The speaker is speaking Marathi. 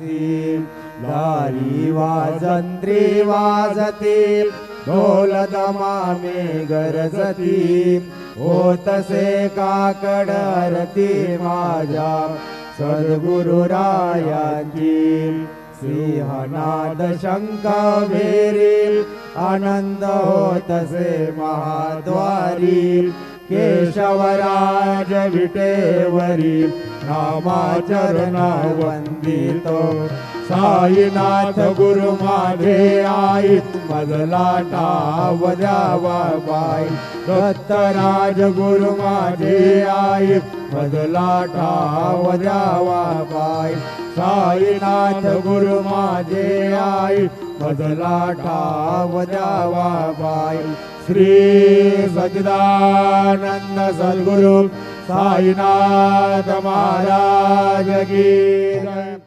वासी दारी वाजंत्री वाजती ढोल दमामे गरजती होतसे काकड आरती माझ्या सद्गुरुरायांची सिंहनाद शंख भेरी आनंद होतसे महाद्वारी केशवराज विटेवरी नामाचरण वंदितो साईनाथ गुरु माझे आई मजला टाव द्यावा बाई दत्तराज गुरु माझे आई मजला ठाव द्यावा बाई साईनाथ गुरु माझे आई मजला ठाव द्यावा बाई श्री सच्चिदानंद सद्गुरु साईनाथ महाराज की जय।